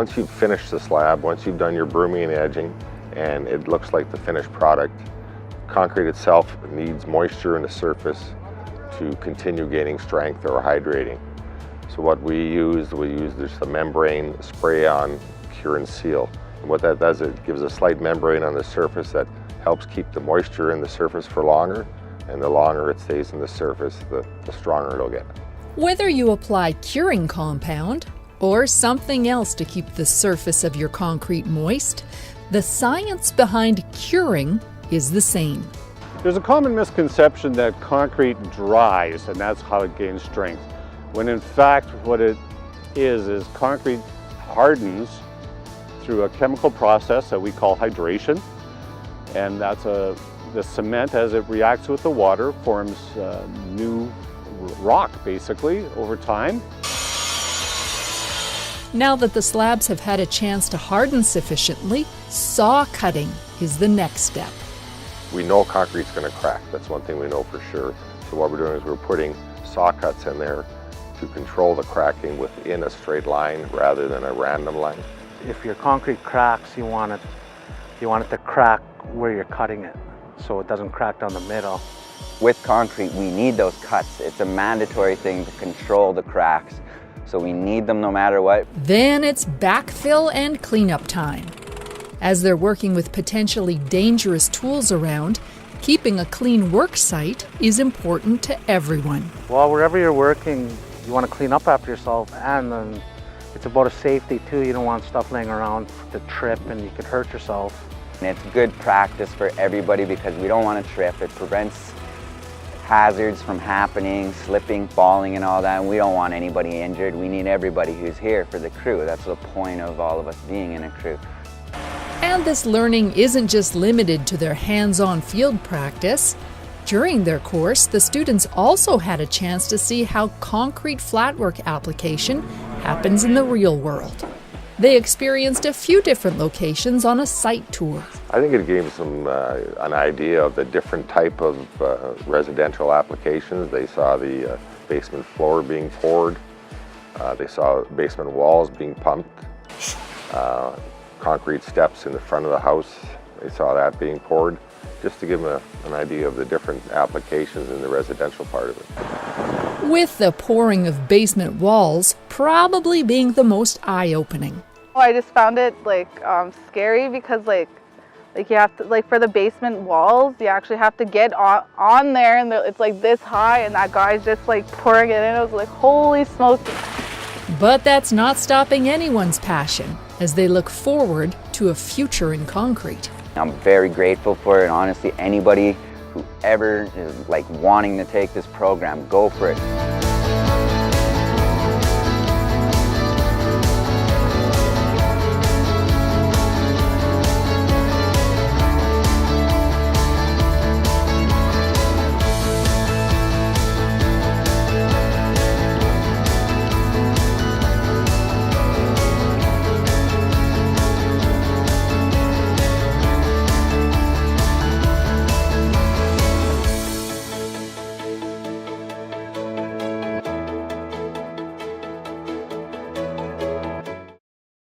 once you've finished the slab, once you've done your brooming and edging, and it looks like the finished product, concrete itself needs moisture in the surface to continue gaining strength or hydrating. So what we use just a membrane spray-on cure and seal. And what that does, it gives a slight membrane on the surface that helps keep the moisture in the surface for longer, and the longer it stays in the surface, the stronger it'll get. Whether you apply curing compound or something else to keep the surface of your concrete moist, the science behind curing is the same. There's a common misconception that concrete dries and that's how it gains strength, when in fact what it is concrete hardens through a chemical process that we call hydration, and that's the cement, as it reacts with the water, forms new rock basically over time. Now that the slabs have had a chance to harden sufficiently, saw cutting is the next step. We know concrete's going to crack. That's one thing we know for sure. So what we're doing is we're putting saw cuts in there to control the cracking within a straight line rather than a random line. If your concrete cracks, you want it to crack where you're cutting it, so it doesn't crack down the middle. With concrete, we need those cuts. It's a mandatory thing to control the cracks. So we need them no matter what. Then it's backfill and cleanup time. As they're working with potentially dangerous tools around, keeping a clean work site is important to everyone. Well, wherever you're working, you want to clean up after yourself, and then it's about a safety too. You don't want stuff laying around to trip and you could hurt yourself. And it's good practice for everybody because we don't want to trip. It prevents hazards from happening, slipping, falling and all that, and we don't want anybody injured. We need everybody who's here for the crew. That's the point of all of us being in a crew. And this learning isn't just limited to their hands-on field practice. During their course, the students also had a chance to see how concrete flatwork application happens in the real world. They experienced a few different locations on a site tour. I think it gave them an idea of the different type of residential applications. They saw the basement floor being poured. They saw basement walls being pumped. Concrete steps in the front of the house, they saw that being poured, just to give them an idea of the different applications in the residential part of it. With the pouring of basement walls probably being the most eye-opening. I just found it scary because you have to, for the basement walls, you actually have to get on there, and it's this high, and that guy's just pouring it in. I was like, holy smokes. But that's not stopping anyone's passion as they look forward to a future in concrete. I'm very grateful for it, and honestly, anybody who ever is wanting to take this program, go for it.